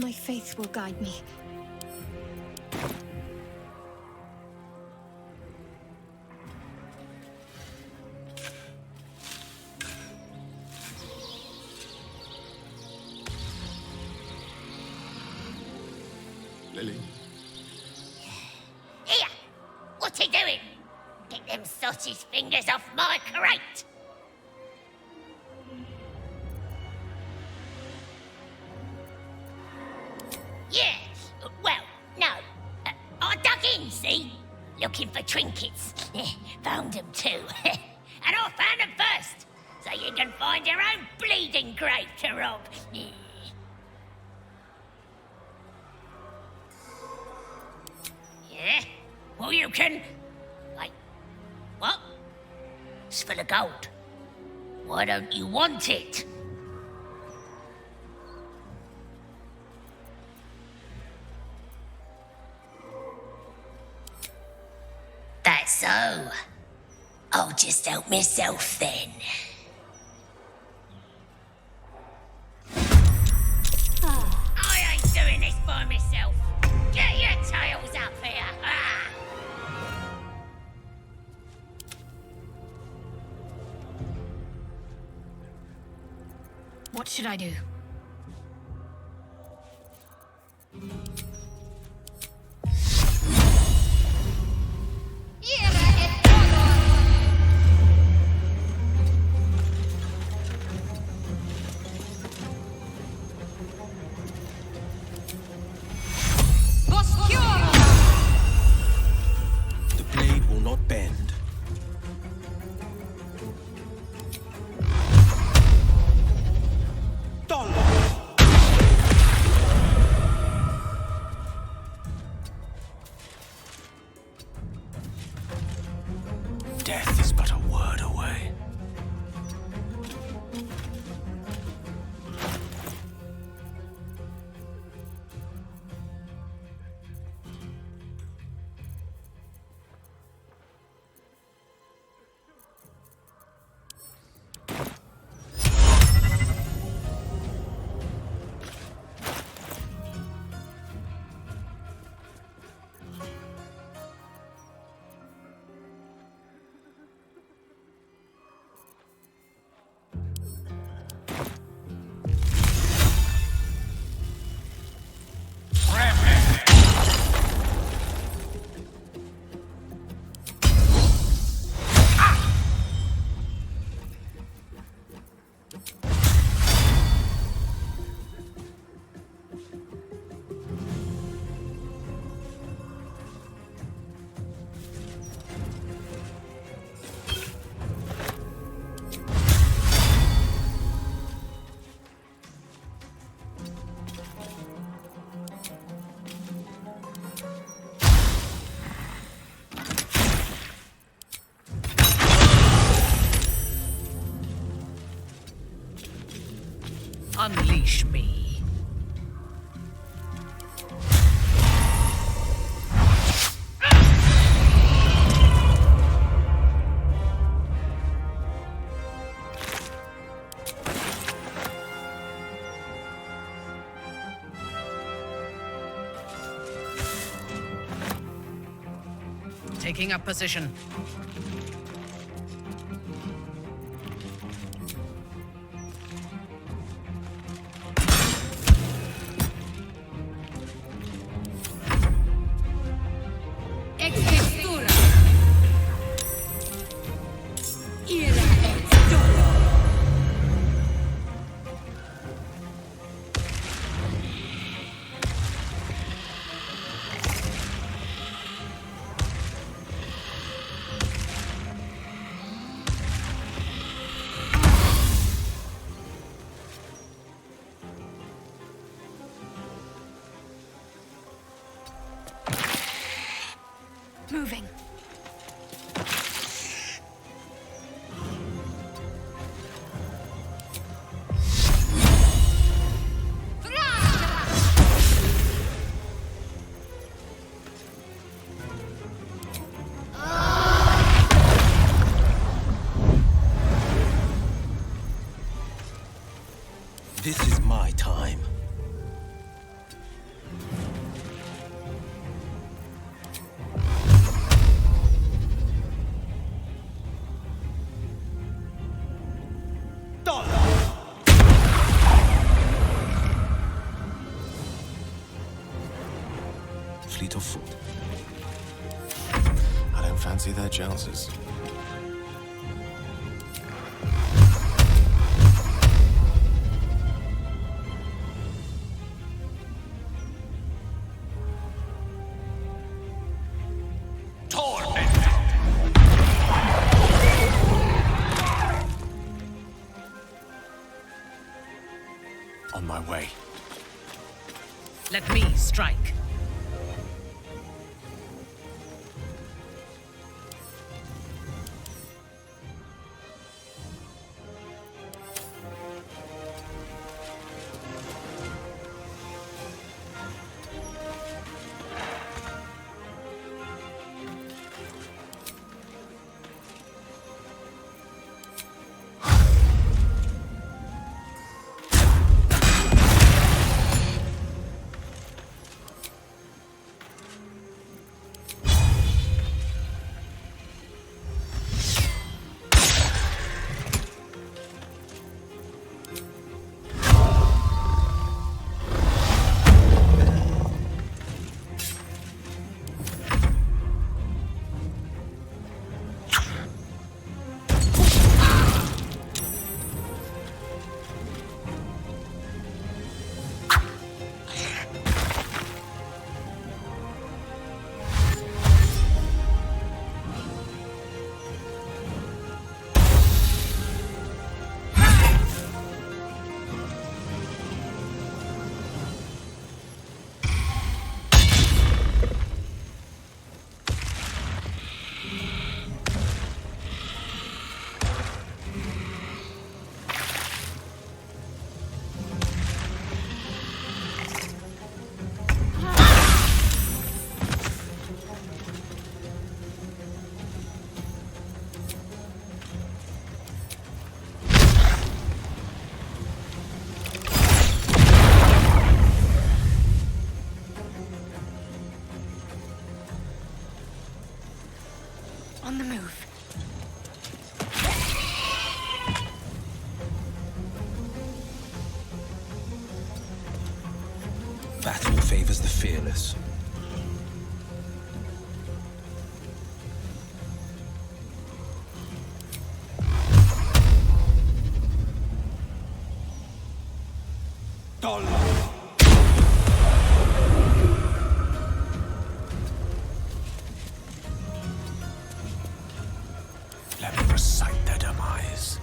My faith will guide me. Lily? Here! What's he doing? Get them sausage fingers off my crate! Yes, well, no. I dug in, see? Looking for trinkets. Found them too. And I found them first, so you can find your own bleeding grave to rob. Yeah? Well, you can... Wait. What? It's full of gold. Why don't you want it? That's so. I'll just help myself then. I ain't doing this by myself. Get your tails up here. Ah. What should I do? The blade will not bend. Death is but a word away. Unleash me. Taking up position. Moving. This is my time. Fancy their chances. On my way. Let me strike. On the move. Battle favors the fearless. Let me recite their demise.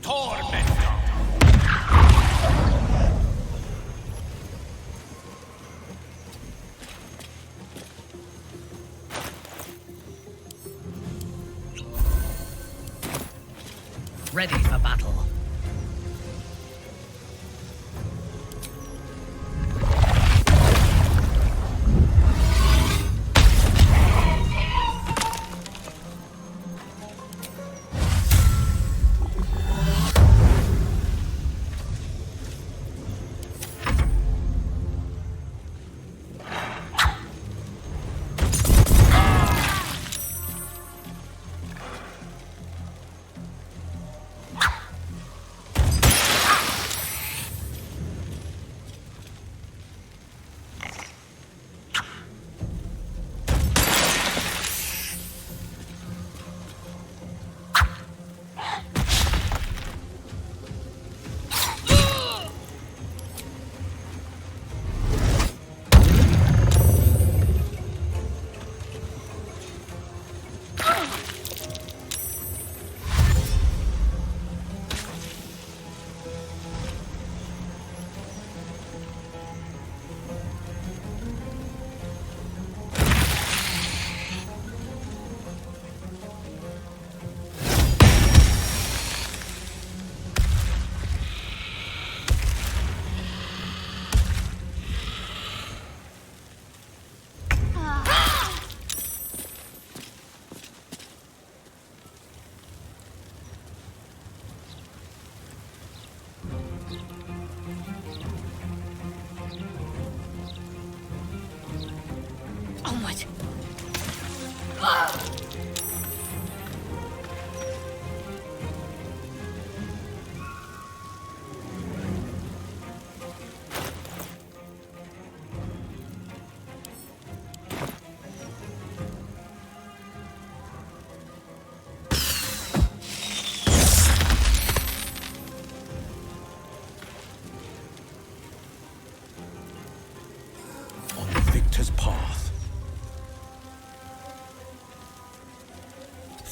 Tormentor! Ready for battle.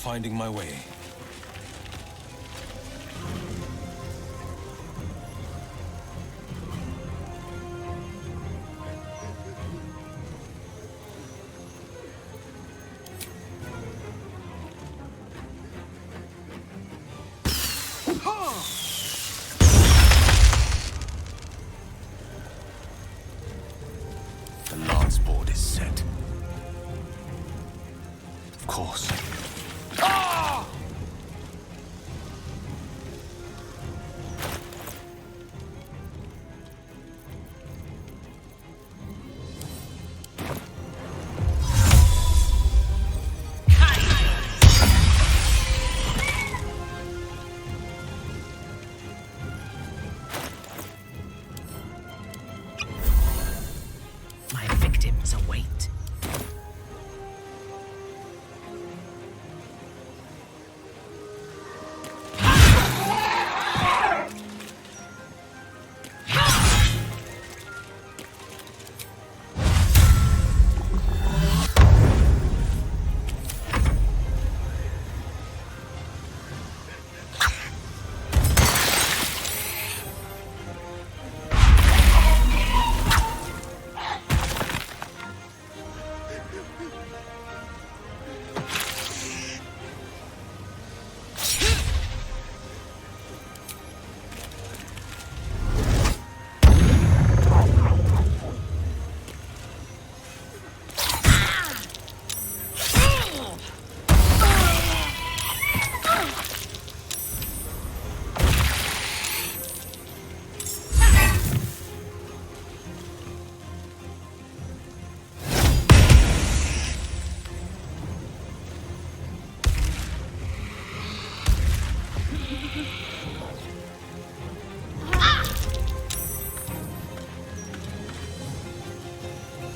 finding my way. The lance board is set. Of course. My victims await.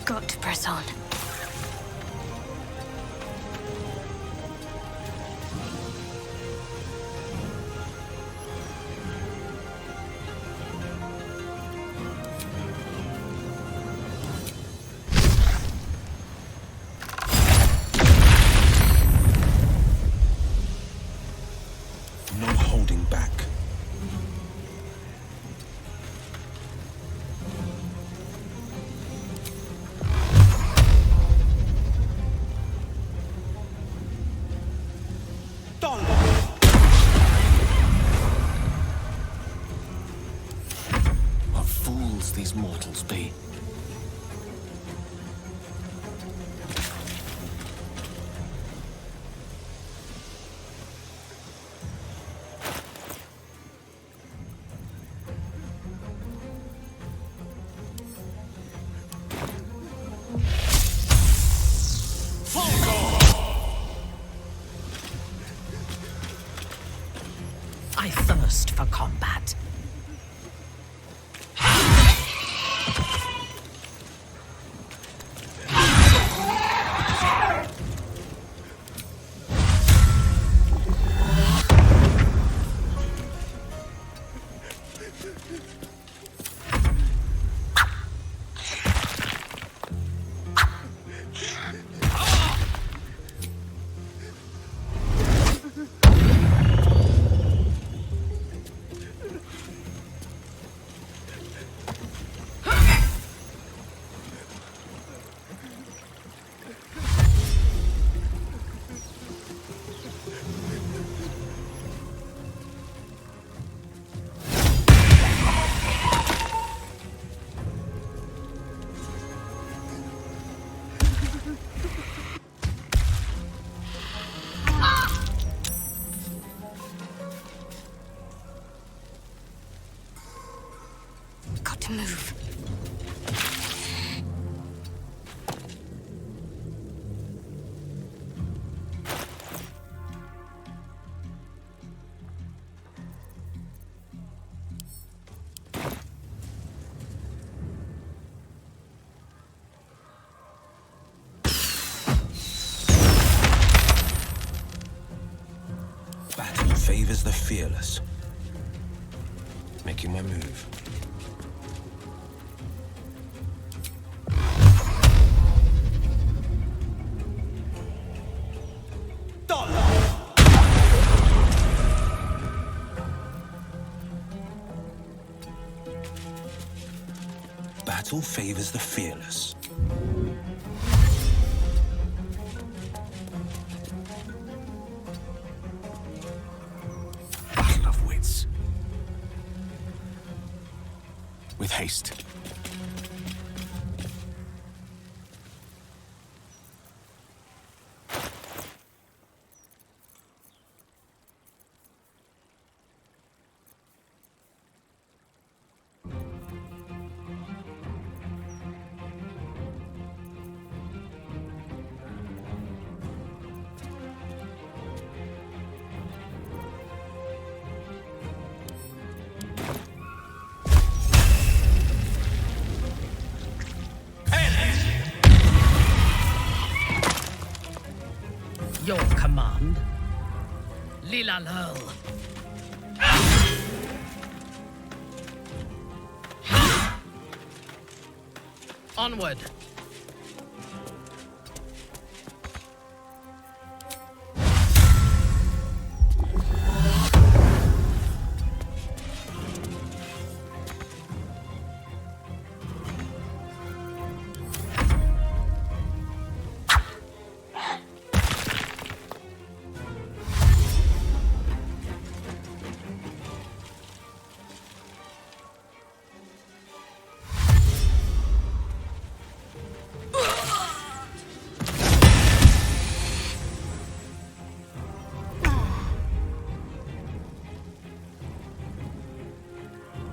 Got to press on. No holding back. What fools these mortals be. I thirst for combat. Got to move. Battle favors the fearless. Making my move. Dollar! Battle favors the fearless. Battle of wits. With haste. Your command, Lila Lurl. Onward.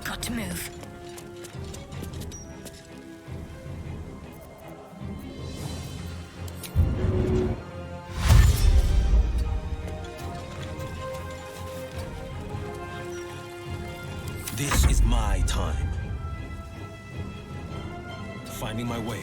Got to move. This is my time. Finding my way.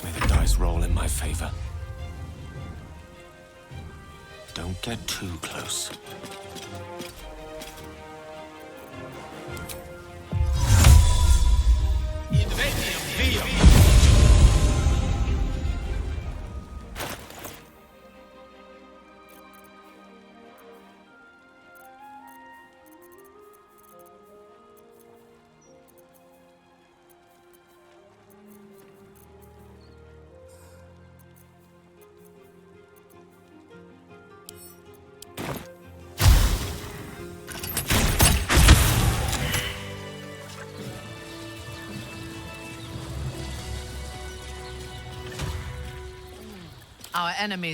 May the dice roll in my favor. Don't get too close. Our enemies